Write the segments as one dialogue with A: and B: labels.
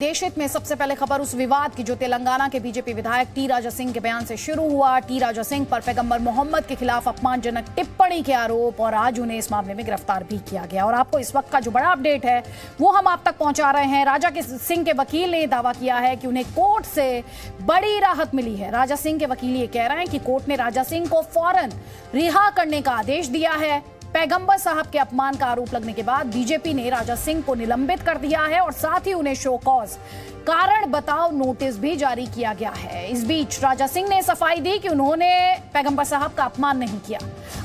A: देश हित में सबसे पहले खबर उस विवाद की जो तेलंगाना के बीजेपी विधायक टी राजा सिंह के बयान से शुरू हुआ। टी राजा सिंह पर पैगंबर मोहम्मद के खिलाफ अपमानजनक टिप्पणी के आरोप और आज उन्हें इस मामले में गिरफ्तार भी किया गया। और आपको इस वक्त का जो बड़ा अपडेट है वो हम आप तक पहुंचा रहे हैं। राजा सिंह के वकील ने दावा किया है कि उन्हें कोर्ट से बड़ी राहत मिली है। राजा सिंह के वकील ये कह रहे हैं कि कोर्ट ने राजा सिंह को फौरन रिहा करने का आदेश दिया है। पैगंबर साहब के अपमान का आरोप लगने के बाद बीजेपी ने राजा सिंह को निलंबित कर दिया है और साथ ही उन्हें शो कॉज कारण बताओ नोटिस भी जारी किया गया है। इस बीच राजा सिंह ने सफाई दी कि उन्होंने पैगंबर साहब का अपमान नहीं किया।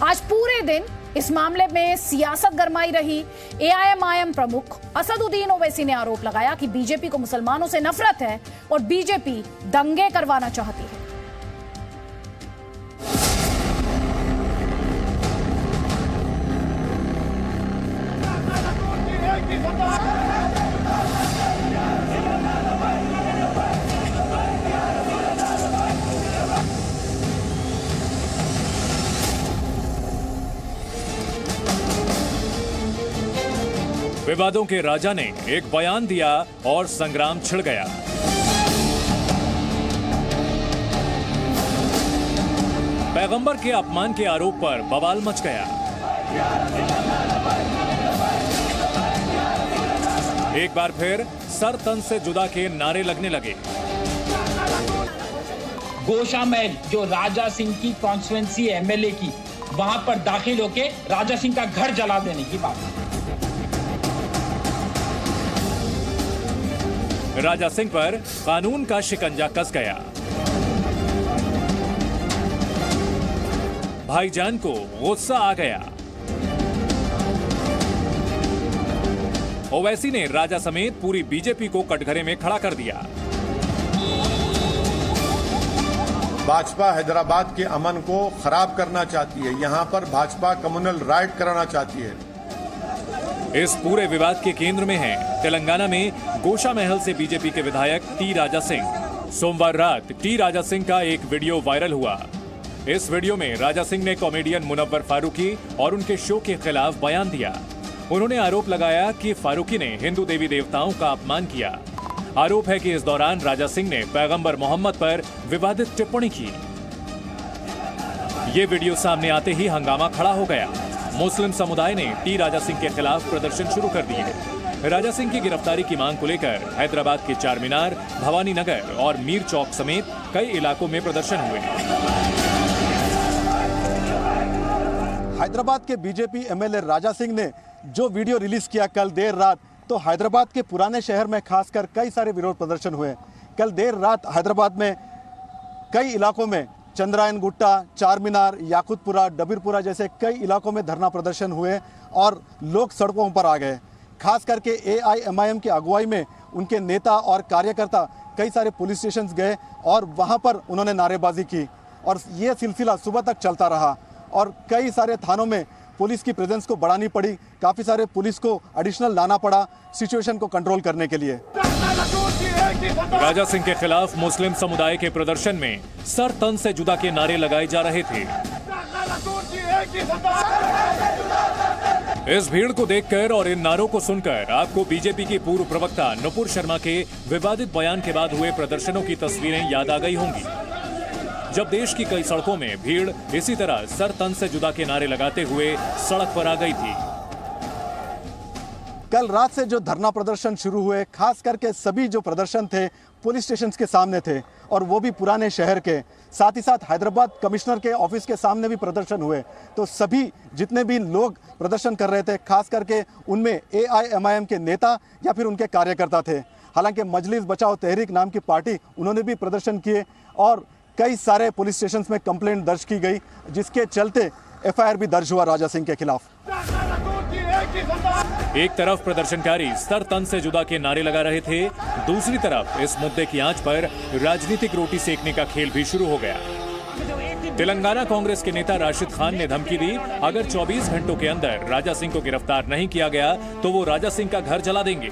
A: आज पूरे दिन इस मामले में सियासत गरमाई रही। एआईएमआईएम प्रमुख असदुद्दीन ओवैसी ने आरोप लगाया कि बीजेपी को मुसलमानों से नफरत है और बीजेपी दंगे करवाना चाहती है।
B: विवादों के राजा ने एक बयान दिया और संग्राम छिड़ गया। पैगंबर के अपमान के आरोप पर बवाल मच गया। एक बार फिर सर तन से जुदा के नारे लगने लगे।
C: गोशा महल जो राजा सिंह की कॉन्स्टिट्यूएंसी एमएलए की, वहां पर दाखिल होके राजा सिंह का घर जला देने की बात।
B: राजा सिंह पर कानून का शिकंजा कस गया। भाईजान को गुस्सा आ गया। ओवैसी ने राजा समेत पूरी बीजेपी को कटघरे में खड़ा कर दिया।
D: भाजपा हैदराबाद के अमन को खराब करना चाहती है। यहां पर भाजपा कम्युनल राइट कराना चाहती है।
B: इस पूरे विवाद के केंद्र में है तेलंगाना में गोशा महल से बीजेपी के विधायक टी राजा सिंह। सोमवार रात टी राजा सिंह का एक वीडियो वायरल हुआ। इस वीडियो में राजा सिंह ने कॉमेडियन मुनव्वर फारूकी और उनके शो के खिलाफ बयान दिया। उन्होंने आरोप लगाया कि फारूकी ने हिंदू देवी देवताओं का अपमान किया। आरोप है कि इस दौरान राजा सिंह ने पैगंबर मोहम्मद पर विवादित टिप्पणी की। ये वीडियो सामने आते ही हंगामा खड़ा हो गया। मुस्लिम समुदाय ने टी राजा सिंह के खिलाफ प्रदर्शन शुरू कर दिए। राजा सिंह की गिरफ्तारी की मांग को लेकर हैदराबाद के चार मीनार, भवानी नगर और मीर चौक समेत कई इलाकों में प्रदर्शन हुए।
E: हैदराबाद के बीजेपी एमएलए राजा सिंह ने जो वीडियो रिलीज किया कल देर रात, तो हैदराबाद के पुराने शहर में खासकर कई सारे विरोध प्रदर्शन हुए। कल देर रात हैदराबाद में कई इलाकों में चंद्रायन गुट्टा, चार मीनार, याकुतपुरा, डबीरपुरा जैसे कई इलाकों में धरना प्रदर्शन हुए और लोग सड़कों पर आ गए। खास करके एआईएमआईएम की अगुवाई में उनके नेता और कार्यकर्ता कई सारे पुलिस स्टेशन गए और वहां पर उन्होंने नारेबाजी की और ये सिलसिला सुबह तक चलता रहा और कई सारे थानों में पुलिस की प्रेजेंस को बढ़ानी पड़ी। काफ़ी सारे पुलिस को एडिशनल लाना पड़ा सिचुएशन को कंट्रोल करने के लिए।
B: राजा सिंह के खिलाफ मुस्लिम समुदाय के प्रदर्शन में सर तन से जुदा के नारे लगाए जा रहे थे। इस भीड़ को देखकर और इन नारों को सुनकर आपको बीजेपी की पूर्व प्रवक्ता नुपुर शर्मा के विवादित बयान के बाद हुए प्रदर्शनों की तस्वीरें याद आ गई होंगी, जब देश की कई सड़कों में भीड़ इसी तरह सर तन से जुदा के नारे लगाते हुए सड़क पर आ गई थी।
E: कल रात से जो धरना प्रदर्शन शुरू हुए, खास करके सभी जो प्रदर्शन थे पुलिस स्टेशन के सामने थे और वो भी पुराने शहर के, साथ ही साथ हैदराबाद कमिश्नर के ऑफिस के सामने भी प्रदर्शन हुए। तो सभी जितने भी लोग प्रदर्शन कर रहे थे, खास करके उनमें एआईएमआईएम के नेता या फिर उनके कार्यकर्ता थे। हालांकि मजलिस बचाओ तहरीक नाम की पार्टी, उन्होंने भी प्रदर्शन किए और कई सारे पुलिस स्टेशन में कंप्लेंट दर्ज की गई, जिसके चलते एफआईआर भी दर्ज हुआ राजा सिंह के खिलाफ।
B: एक तरफ प्रदर्शनकारी सर तन से जुदा के नारे लगा रहे थे, दूसरी तरफ इस मुद्दे की आंच पर राजनीतिक रोटी सेकने का खेल भी शुरू हो गया। तेलंगाना कांग्रेस के नेता राशिद खान ने धमकी दी, अगर 24 घंटों के अंदर राजा सिंह को गिरफ्तार नहीं किया गया तो वो राजा सिंह का घर जला देंगे।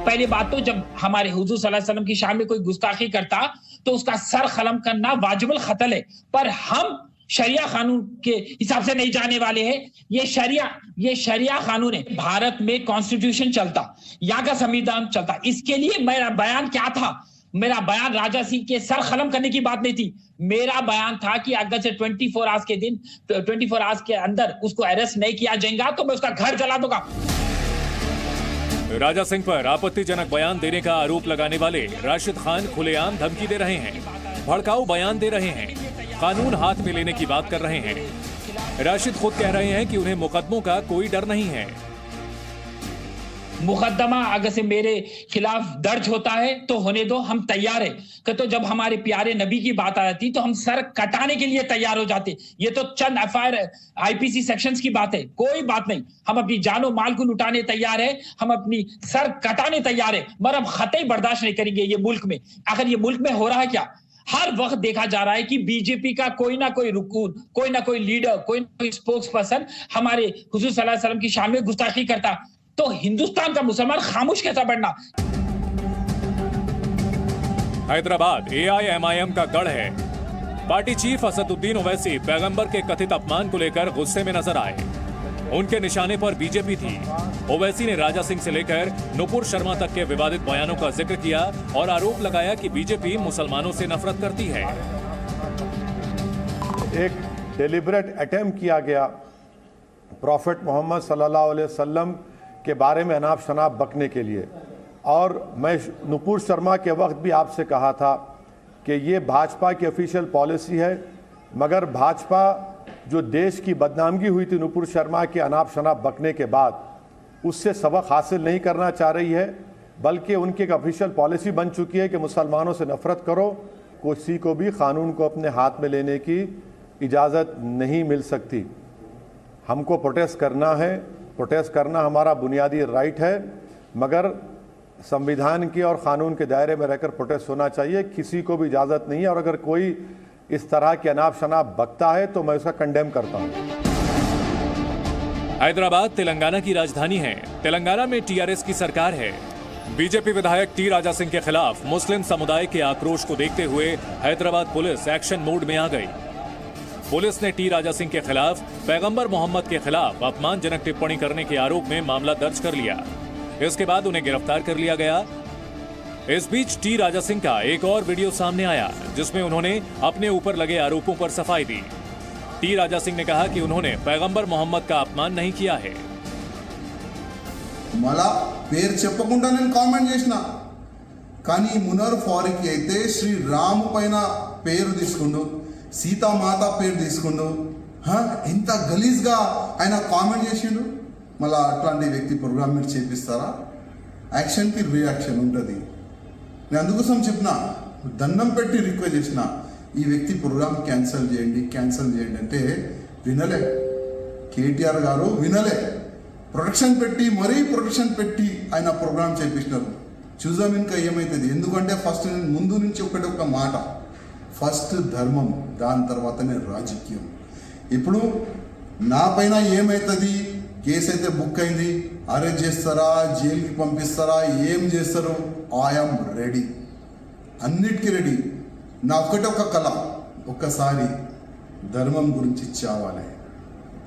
C: पहली बात तो जब हमारे हुजूर सल्लल्लाहु अलैहि वसल्लम की शान में कोई गुस्ताखी करता तो उसका सर कलम करना वाजिबुल कत्ल है, पर हम शरिया कानून के हिसाब से नहीं जाने वाले हैं। ये शरिया कानून है। भारत में कॉन्स्टिट्यूशन चलता, यहाँ का संविधान चलता। इसके लिए मेरा बयान क्या था? मेरा बयान राजा सिंह के सर खलम करने की बात नहीं थी। मेरा बयान था कि अगर से 24 आवर्स के दिन 24 आवर्स के अंदर उसको अरेस्ट नहीं किया जाएगा तो मैं उसका घर जला दूंगा।
B: राजा सिंह पर आपत्तिजनक बयान देने का आरोप लगाने वाले राशिद खान खुलेआम धमकी दे रहे हैं, भड़काऊ बयान दे रहे हैं, कानून हाथ में लेने की बात कर रहे हैं। राशिद खुद कह रहे हैं कि उन्हें मुकदमों का कोई डर नहीं है।
C: मुकदमा अगर से मेरे खिलाफ दर्ज होता है तो होने दो, हम तैयार है। तो जब हमारे प्यारे नबी की बात आ जाती तो हम सर कटाने के लिए तैयार हो जाते। ये तो चंद एफआईआर आईपीसी सेक्शंस की बात है, कोई बात नहीं। हम अपनी जानो माल को लुटाने तैयार है, हम अपनी सर कटाने तैयार है, मगर हम खतई बर्दाश्त नहीं करेंगे ये मुल्क में। आखिर ये मुल्क में हो रहा है क्या? हर वक्त देखा जा रहा है कि बीजेपी का कोई ना कोई रुकून, कोई ना कोई लीडर, कोई ना कोई स्पोक्स पर्सन हमारे हुजूर सल्लल्लाहु अलैहि वसल्लम की शान में गुस्ताखी करता। तो हिंदुस्तान का मुसलमान खामोश कैसा बढ़ना?
B: हैदराबाद AIMIM का गढ़ है। पार्टी चीफ असदुद्दीन ओवैसी पैगंबर के कथित अपमान को लेकर गुस्से में नजर आए। उनके निशाने पर बीजेपी थी। ओवैसी ने राजा सिंह से लेकर नुपुर शर्मा तक के विवादित बयानों का जिक्र किया और आरोप लगाया कि बीजेपी मुसलमानों से नफरत करती है।
D: एक डेलिब्रेट अटेम्प्ट किया गया प्रॉफेट मोहम्मद सल्लल्लाहु अलैहि वसल्लम के बारे में अनाप शनाप बकने के लिए। और मैं नुपुर शर्मा के वक्त भी आपसे कहा था कि ये भाजपा की ऑफिशियल पॉलिसी है, मगर भाजपा जो देश की बदनामगी हुई थी नुपुर शर्मा के अनाप शनाप बकने के बाद, उससे सबक हासिल नहीं करना चाह रही है, बल्कि उनकी एक ऑफिशियल पॉलिसी बन चुकी है कि मुसलमानों से नफरत करो, किसी को भी कानून को अपने हाथ में लेने की इजाज़त नहीं मिल सकती। हमको प्रोटेस्ट करना है, प्रोटेस्ट करना हमारा बुनियादी राइट है, मगर संविधान के और कानून के दायरे में रहकर प्रोटेस्ट होना चाहिए, किसी को भी इजाज़त नहीं है। और अगर कोई इस तरह के अनाप शनाप बकता है तो मैं उसका कंडेम करता हूं।
B: हैदराबाद तेलंगाना की राजधानी है। तेलंगाना में TRS की सरकार है। बीजेपी विधायक टी राजा सिंह के खिलाफ मुस्लिम समुदाय के आक्रोश को देखते हुए हैदराबाद पुलिस एक्शन मोड में आ गई। पुलिस ने टी राजा सिंह के खिलाफ पैगंबर मोहम्मद के खिलाफ अपमानजनक टिप्पणी करने के आरोप में मामला दर्ज कर लिया। इसके बाद उन्हें गिरफ्तार कर लिया गया। इस बीच टी राजा सिंह का एक और वीडियो सामने आया जिसमें उन्होंने अपने ऊपर लगे आरोपों पर सफाई दी। टी राजा सिंह ने कहा कि उन्होंने पैगंबर मोहम्मद का अपमान नहीं किया है।
F: मला పేరు చెప్పకుండా నేను కామెంట్ చేసిన కానీ మునర్ ఫారూక్ అయితే శ్రీ రామ్ పైన పేరు తీసుకుండు సీతామాత పేరు తీసుకుండు ఎంత గలీజ్ గా ఆయన కామెంట్ చేసిండు మళ్ళా అట్లాంటి వ్యక్తి ప్రోగ్రామ్ మీరు చేపిస్తారా యాక్షన్ కి రియాక్షన్ ఉంటది నేను అందుకోసం చెప్పినా దండం పెట్టి రిక్వెస్ట్ చేసిన ఈ వ్యక్తి ప్రోగ్రామ్ క్యాన్సిల్ చేయండి అంటే వినలే కేటీఆర్ గారు వినలే ప్రొడక్షన్ పెట్టి మరీ ప్రొడక్షన్ పెట్టి ఆయన ప్రోగ్రామ్ చేపించినారు చూద్దాం ఇంకా ఏమైతుంది ఎందుకంటే ఫస్ట్ ముందు నుంచి ఒక మాట ఫస్ట్ ధర్మం దాని తర్వాతనే రాజకీయం ఇప్పుడు నా పైన ఏమైతుంది కేసు అయితే బుక్ అయింది అరెస్ట్ చేస్తారా జైలుకి పంపిస్తారా ఏం చేస్తారు ఐఎమ్ రెడీ అన్నిటికీ రెడీ నా ఒక కళ ఒక్కసారి ధర్మం గురించి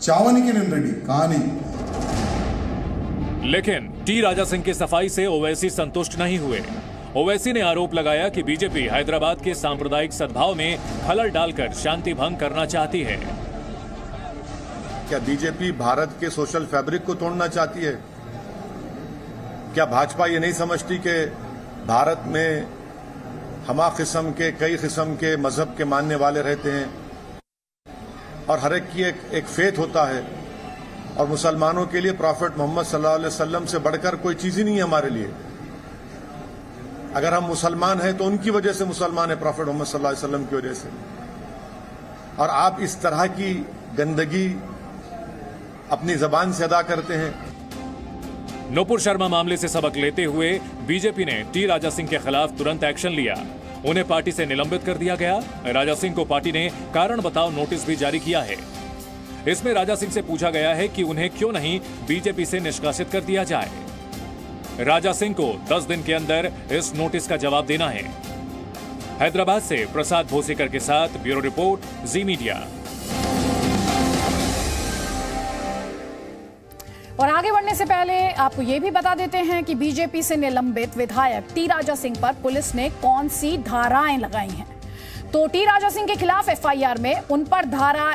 F: చావనికి నేను రెడీ కానీ
B: लेकिन टी राजा सिंह की सफाई से ओवैसी संतुष्ट नहीं हुए। ओवैसी ने आरोप लगाया कि बीजेपी हैदराबाद के सांप्रदायिक सद्भाव में खलल डालकर शांति भंग करना चाहती है।
D: क्या बीजेपी भारत के सोशल फैब्रिक को तोड़ना चाहती है? क्या भाजपा ये नहीं समझती कि भारत में हमा किस्म के कई किस्म के मजहब के मानने वाले रहते हैं और हर एक की एक फेथ होता है और मुसलमानों के लिए प्रॉफेट मोहम्मद सल्लल्लाहु अलैहि वसल्लम से बढ़कर कोई चीज ही नहीं है हमारे लिए। अगर हम मुसलमान हैं तो उनकी वजह से मुसलमान है, प्रॉफेट मोहम्मद सल्लल्लाहु अलैहि वसल्लम की वजह से। और आप इस तरह की गंदगी अपनी जबान से अदा करते हैं।
B: नुपुर शर्मा मामले से सबक लेते हुए बीजेपी ने टी राजा सिंह के खिलाफ तुरंत एक्शन लिया। उन्हें पार्टी से निलंबित कर दिया गया। राजा सिंह को पार्टी ने कारण बताओ नोटिस भी जारी किया है। इसमें राजा सिंह से पूछा गया है कि उन्हें क्यों नहीं बीजेपी से निष्कासित कर दिया जाए। राजा सिंह को 10 दिन के अंदर इस नोटिस का जवाब देना है। हैदराबाद से प्रसाद भोसेकर के साथ ब्यूरो रिपोर्ट, जी मीडिया।
A: और आगे बढ़ने से पहले आपको ये भी बता देते हैं कि बीजेपी से निलंबित विधायक टी राजा सिंह पर पुलिस ने कौन सी धाराएं लगाई हैं। तो टी राजा सिंह के खिलाफ एफआईआर में उन पर धारा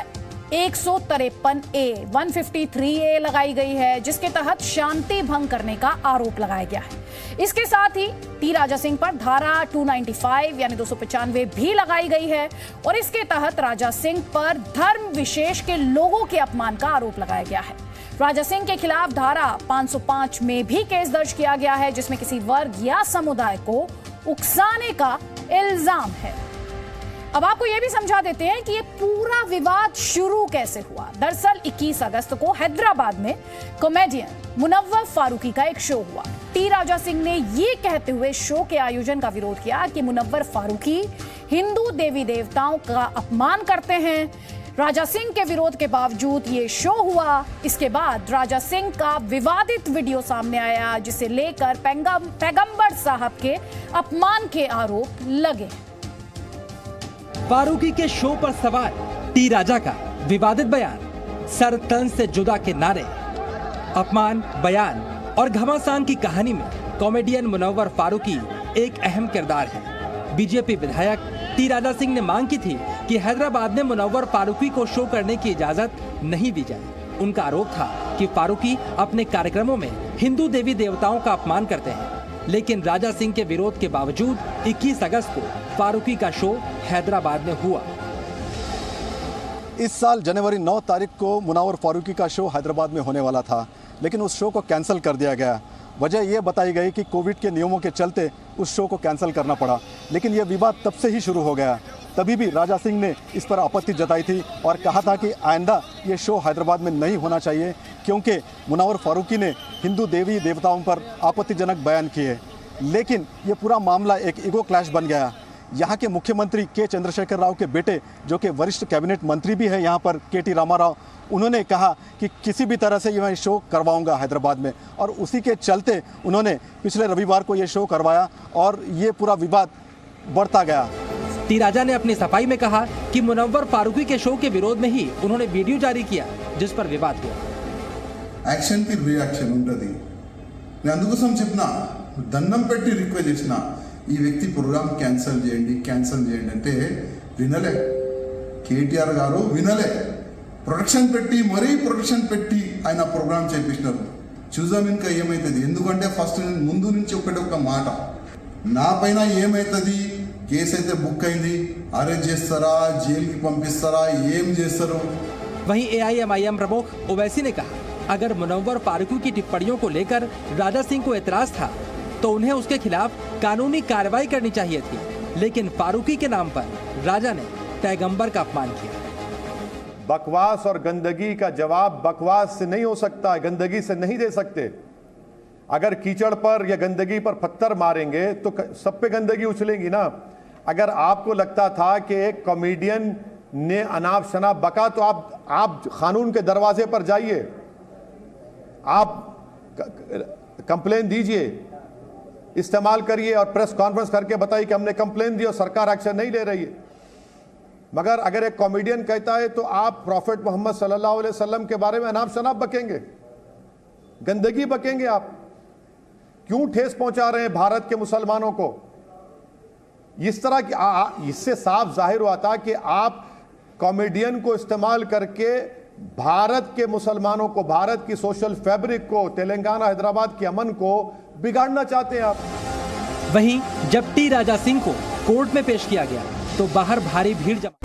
A: 153A 153A लगाई गई है, जिसके तहत शांति भंग करने का आरोप लगाया गया है। इसके साथ ही टी राजा सिंह पर धारा 295 यानी 295 भी लगाई गई है और इसके तहत राजा सिंह पर धर्म विशेष के लोगों के अपमान का आरोप लगाया गया है। राजा सिंह के खिलाफ धारा 505 में भी केस दर्ज किया गया है, जिसमें किसी वर्ग या समुदाय को उकसाने का इल्जाम है। अब आपको यह भी समझा देते हैं कि ये पूरा विवाद शुरू कैसे हुआ। दरअसल 21 अगस्त को हैदराबाद में कॉमेडियन मुनव्वर फारूकी का एक शो हुआ। टी राजा सिंह ने ये कहते हुए शो के आयोजन का विरोध किया कि मुनव्वर फारूकी हिंदू देवी देवताओं का अपमान करते हैं। राजा सिंह के विरोध के बावजूद ये शो हुआ। इसके बाद राजा सिंह का विवादित वीडियो सामने आया, जिसे लेकर पैगंबर साहब के अपमान के आरोप लगे।
G: फारूकी के शो पर सवार टी राजा का विवादित बयान, सर तन से जुदा के नारे, अपमान, बयान और घमासान की कहानी में कॉमेडियन मुनव्वर फारूकी एक अहम किरदार है। बीजेपी विधायक टी राजा सिंह ने मांग की थी कि हैदराबाद में मुनव्वर फारूकी को शो करने की इजाजत नहीं दी जाए। उनका आरोप था कि फारूकी अपने कार्यक्रमों में हिंदू देवी देवताओं का अपमान करते हैं, लेकिन राजा सिंह के विरोध के बावजूद 21 अगस्त को फारूकी का शो हैदराबाद में हुआ।
E: इस साल जनवरी 9 तारीख को मुनव्वर फारूकी का शो हैदराबाद में होने वाला था, लेकिन उस शो को कैंसिल कर दिया गया। वजह यह बताई गई कि कोविड के नियमों के चलते उस शो को कैंसिल करना पड़ा, लेकिन यह विवाद तब से ही शुरू हो गया। तभी भी राजा सिंह ने इस पर आपत्ति जताई थी और कहा था कि आइंदा ये शो हैदराबाद में नहीं होना चाहिए, क्योंकि मुनव्वर फारूकी ने हिंदू देवी देवताओं पर आपत्तिजनक बयान किए। लेकिन ये पूरा मामला एक ईगो क्लैश बन गया। यहाँ के मुख्यमंत्री के चंद्रशेखर राव के बेटे, जो कि वरिष्ठ कैबिनेट मंत्री भी है यहाँ पर, KT रामाराव, उन्होंने कहा कि किसी भी तरह से ये मैं शो करवाऊंगा हैदराबाद में, और उसी के चलते उन्होंने पिछले रविवार को ये शो करवाया और ये पूरा विवाद बढ़ता गया।
G: टी राजा ने अपनी सफाई में कहा कि मुनव्वर फारूकी के शो के विरोध में ही उन्होंने वीडियो जारी किया, जिस पर विवाद हुआ।
F: एक्शन की रिएक्शन ఉంటుంది। నేను అందుకోసం చెప్పిన దండం పెట్టి రిక్వెస్ట్ చేసిన ఈ వ్యక్తి ప్రోగ్రామ్ క్యాన్సిల్ చేయండి అంటే వినలే। కేటీఆర్ గారు వినలే, ప్రొడక్షన్ పెట్టి ఆయన ప్రోగ్రామ్ చేయించినారు। చూద్దాం ఇంకా ఏమైతుంది, ఎందుకంటే ఫస్ట్ ముందు నుంచి ఒక మాట, నా పైన ఏమైతుంది, కేసు అయితే బుక్ అయింది, అరెస్ట్ చేస్తారా, జైలుకి పంపిస్తారా, ఏం చేస్తారు।
G: वहीं AIMIM प्रमुख ओवैसी ने कहा, अगर मुनव्वर फारूकी की टिप्पणियों को लेकर राजा सिंह को एतराज था तो उन्हें उसके खिलाफ कानूनी कार्रवाई करनी चाहिए थी, लेकिन फारूकी के नाम पर राजा ने पैगंबर का अपमान किया।
D: बकवास और गंदगी का जवाब बकवास से नहीं हो सकता, गंदगी से नहीं दे सकते। अगर कीचड़ पर या गंदगी पर पत्थर मारेंगे तो सब पे गंदगी उछलेगी ना। अगर आपको लगता था कि एक कॉमेडियन ने अनाप शनाप बका, तो आप कानून के दरवाजे पर जाइए, आप कंप्लेन दीजिए, इस्तेमाल करिए और प्रेस कॉन्फ्रेंस करके बताइए कि हमने कंप्लेन दी और सरकार एक्शन नहीं ले रही है। मगर अगर एक कॉमेडियन कहता है तो आप प्रॉफेट मोहम्मद सल्लल्लाहु अलैहि वसल्लम के बारे में अनाप शनाप बकेंगे, गंदगी बकेंगे। आप क्यों ठेस पहुंचा रहे हैं भारत के मुसलमानों को? इस तरह की इससे साफ जाहिर हुआ था कि आप कॉमेडियन को इस्तेमाल करके भारत के मुसलमानों को, भारत की सोशल फैब्रिक को, तेलंगाना हैदराबाद के अमन को बिगाड़ना चाहते हैं आप।
G: वहीं जब टी राजा सिंह को कोर्ट में पेश किया गया तो बाहर भारी भीड़ जमा।